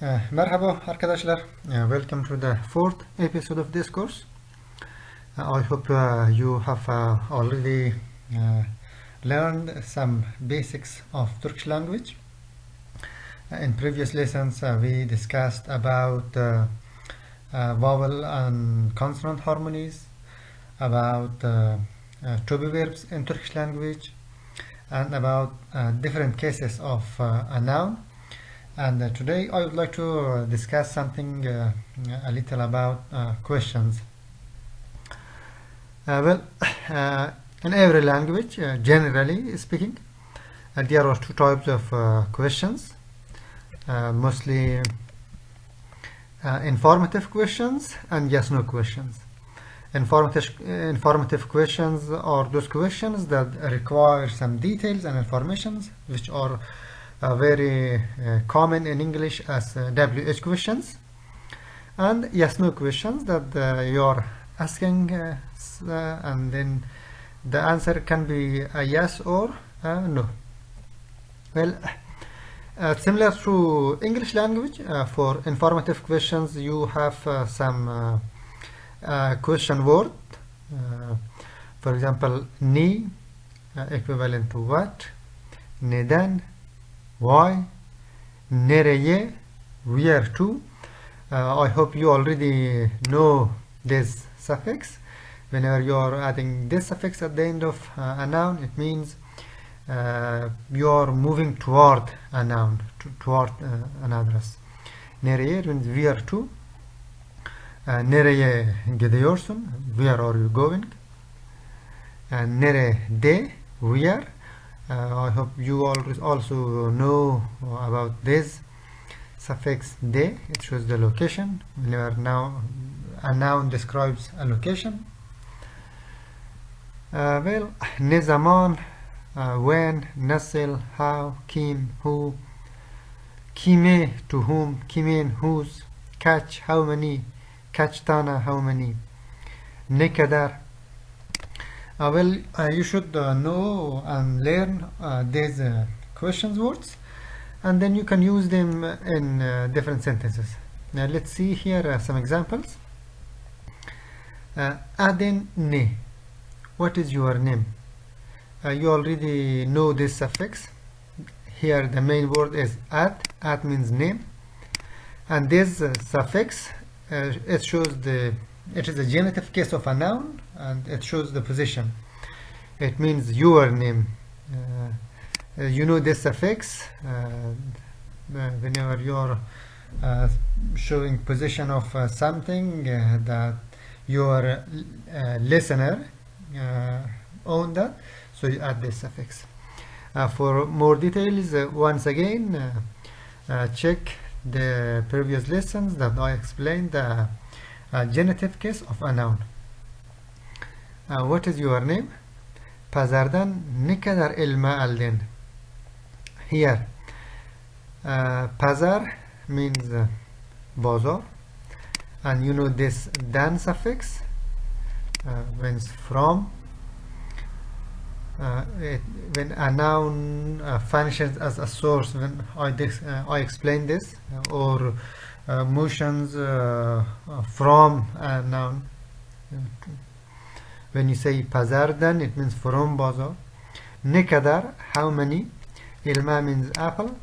Merhaba arkadaşlar. Welcome to the fourth episode of this course. I hope you have already learned some basics of Turkish language. In previous lessons, we discussed about vowel and consonant harmonies, about to be verbs in Turkish language, and about different cases of a noun. And today I would like to discuss something a little about questions. Well, in every language, generally speaking, there are two types of questions. Mostly informative questions and yes/no questions. Informative questions are those questions that require some details and informations, which are very common in English as WH questions, and yes/no questions that you're asking and then the answer can be a yes or no. Well, similar to English language, for informative questions you have some question word. For example, ni, equivalent to what, neden, why, nereye, where to. I hope you already know this suffix. Whenever you are adding this suffix at the end of a noun, it means you are moving toward a noun, toward an address. Nereye means where to. Nereye gidiyorsun? Where are you going? Nerede, where. I hope you also know about this suffix de. It shows the location. Whenever a noun describes a location. Well, ne zaman, when, nasıl, how, kim, who, kime, to whom, kimin, whose, kaç, how many, kaç tane, how many, ne kadar. Well, you should know and learn these questions words, and then you can use them in different sentences. Now let's see here some examples. Adin ne. What is your name? You already know this suffix. Here the main word is ad. Ad means name, and this suffix it shows it is a genitive case of a noun, and it shows the position. It means your name. You know this suffix whenever you are showing position of something that your listener own that, so you add this suffix. For more details, once again, check the previous lessons that I explained the genitive case of a noun. What is your name? Pazardan ne kadar elma aldın? Here, pazar means bazar, and you know this dan suffix means from. When a noun functions as a source, when I explain this, or motions from a noun. When you say pazardan, it means from bazar. Ne kadar, how many. Elma means apple.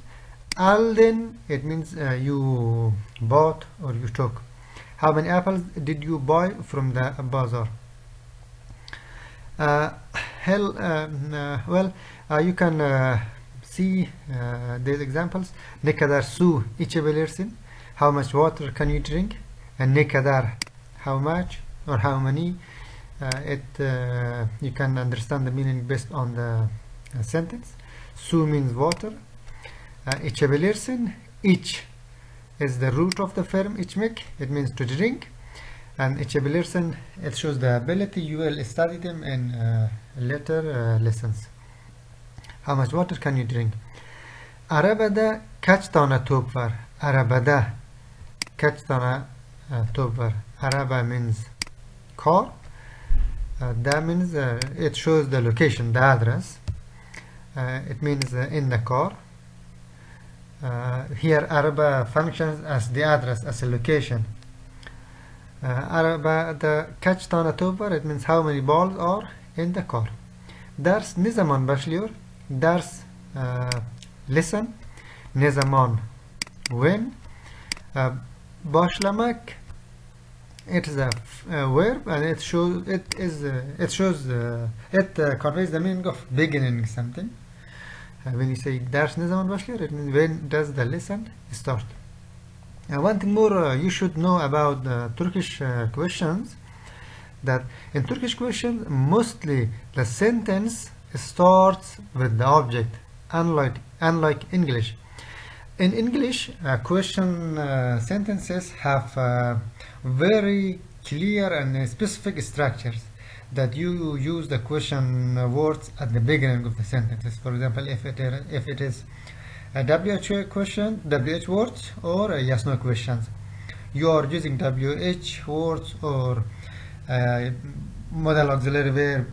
Aldın, it means you bought or you took. How many apples did you buy from the bazaar? Well, you can see these examples. Ne kadar su içebilirsin? How much water can you drink? And ne kadar, how much or how many. You can understand the meaning based on the sentence. Su means water. İçebilirsin, iç is the root of the verb içmek. It means to drink. And içebilirsin, it shows the ability. You will study them in later lessons. How much water can you drink? Arabada kaç tane top var? Arabada kaç tane top var? Araba means car. That means it shows the location, the address. It means in the car. Here Araba functions as the address, as a location. Araba the kaç tane top var, it means how many balls are in the car. Ders ne zaman başlıyor? Ders listen. Ne zaman, when. Başlamak, it is a verb, and it conveys the meaning of beginning something. When you say ders ne zaman başlıyor, it means when does the lesson start. One thing more you should know about Turkish questions, that in Turkish questions mostly the sentence starts with the object, unlike English. In English, question sentences have very clear and specific structures that you use the question words at the beginning of the sentences. For example, if it is a WH question, WH words, or yes no questions, you are using WH words or modal auxiliary verb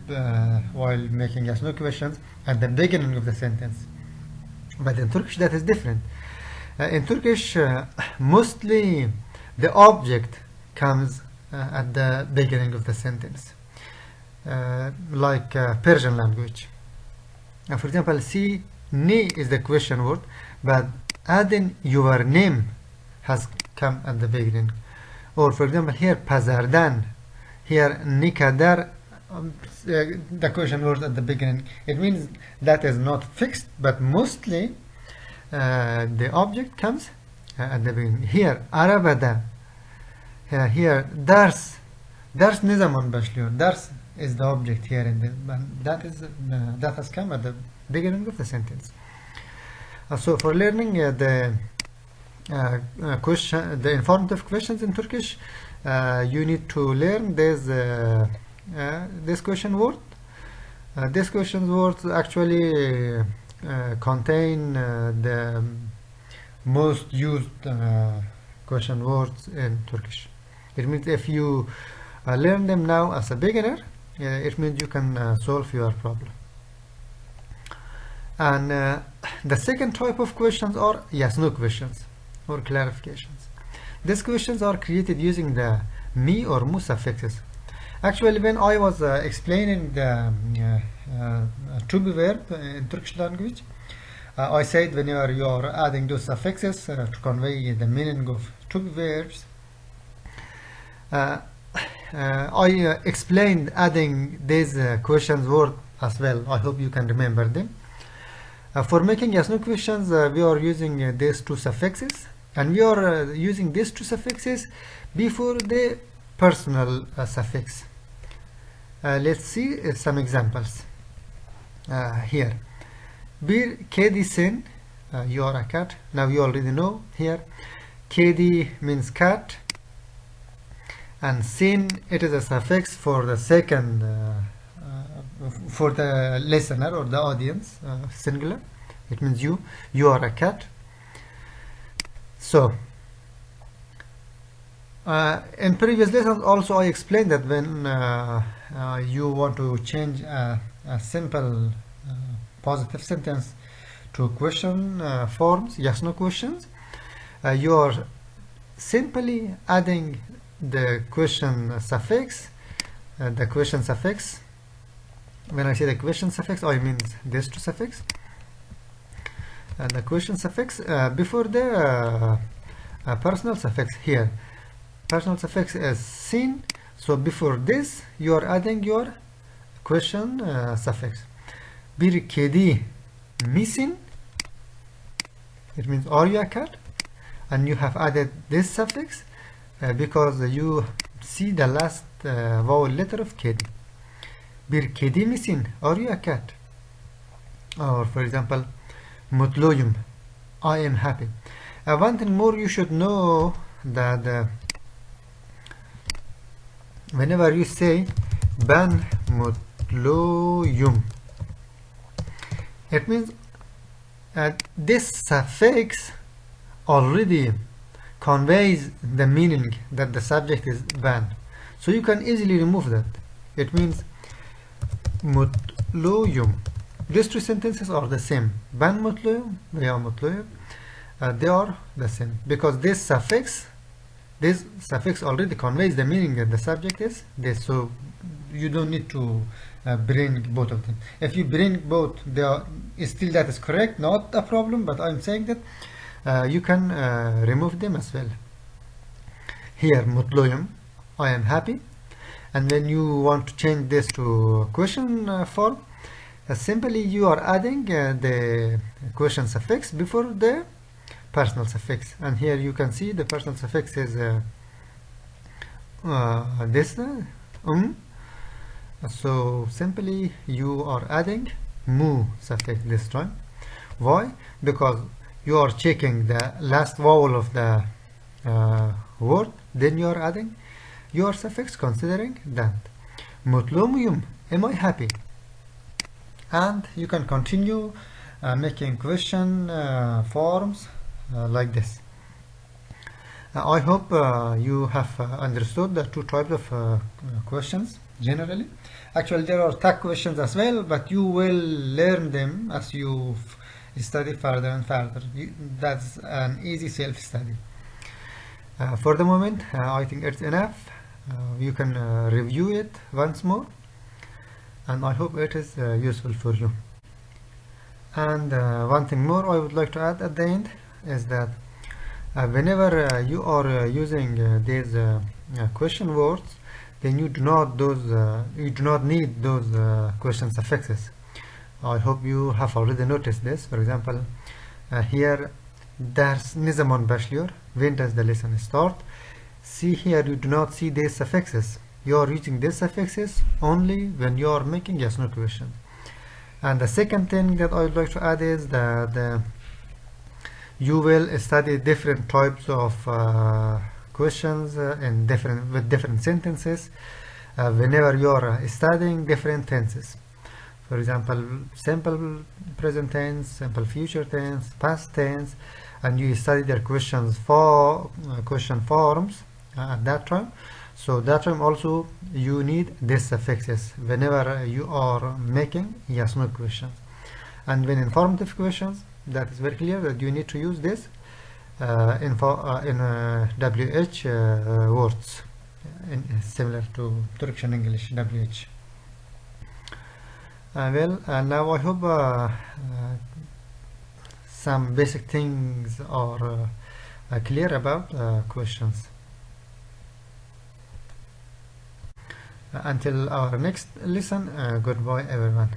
while making yes no questions at the beginning of the sentence. But in Turkish that is different. In Turkish, mostly the object comes at the beginning of the sentence, like Persian language. For example, see, ne is the question word, but adding your name has come at the beginning. Or for example, here pazardan, here nikadar, the question word at the beginning. It means that is not fixed, but mostly the object comes at the beginning. Here arabada, here ders ne zaman başlıyor. Ders is the object here in the, that has come at the beginning of the sentence. So for learning the informative questions in Turkish, you need to learn this question word. This question words actually contain the most used question words in Turkish. It means if you learn them now as a beginner, it means you can solve your problem. And the second type of questions are yes-no questions or clarifications. These questions are created using the mi or mu suffixes. Actually, when I was explaining the to be verb in Turkish language, I said whenever you are adding those suffixes to convey the meaning of to be verbs, I explained adding these questions word as well. I hope you can remember them. For making yes-no questions, we are using these two suffixes, and we are using these two suffixes before the personal suffix. Let's see some examples here. Bir kedisin, you are a cat. Now you already know here. Kedi means cat, and sin, it is a suffix for the second, for the listener or the audience, singular. It means you are a cat. So in previous lessons also I explained that when you want to change a simple positive sentence to question forms, yes no questions, you are simply adding the question suffix. The question suffix, when I say the question suffix, I mean this two suffix, and the question suffix before the personal suffix. Here personal suffix is sin, so before this you are adding your question suffix. Bir kedi misin, it means are you a cat, and you have added this suffix because you see the last vowel letter of kedi. Bir kedi misin, are you a cat? Or for example, mutluyum, I am happy. One thing more you should know, that whenever you say ben mutluyum, it means this suffix already conveys the meaning that the subject is ben, so you can easily remove that. It means mutluyum. These two sentences are the same. Ben mutluyum, veya mutluyum. they are the same, because this suffix already conveys the meaning that the subject is this, so you don't need to bring both of them. If you bring both, they are still, that is correct, not a problem, but I'm saying that you can remove them as well. Here mutluyum, I am happy, and when you want to change this to question form, simply you are adding the question suffix before the personal suffix, and here you can see the personal suffix is this so simply you are adding mu suffix this time. Why? Because you are checking the last vowel of the word, then you are adding your suffix, considering that mutlumuyum, am I happy? And you can continue making question forms like this. I hope you have understood the two types of questions generally. Actually, there are tag questions as well, but you will learn them as you study further and further. That's an easy self-study. For the moment, I think it's enough. You can review it once more, and I hope it is useful for you. And one thing more I would like to add at the end is that whenever you are using these question words, then you do not need those question suffixes. I hope you have already noticed this. For example, here, ders ne zaman başlıyor? When does the lesson start? See here, you do not see these suffixes. You are using these suffixes only when you are making yes no question. And the second thing that I would like to add is that you will study different types of questions with different sentences whenever you are studying different tenses. For example, simple present tense, simple future tense, past tense, and you study their question forms at that time. So that time also you need these suffixes whenever you are making yes no questions. And when informative questions, that is very clear that you need to use this in WH words, similar to Turkish and English WH. Now I hope some basic things are clear about questions. Until our next lesson, goodbye everyone.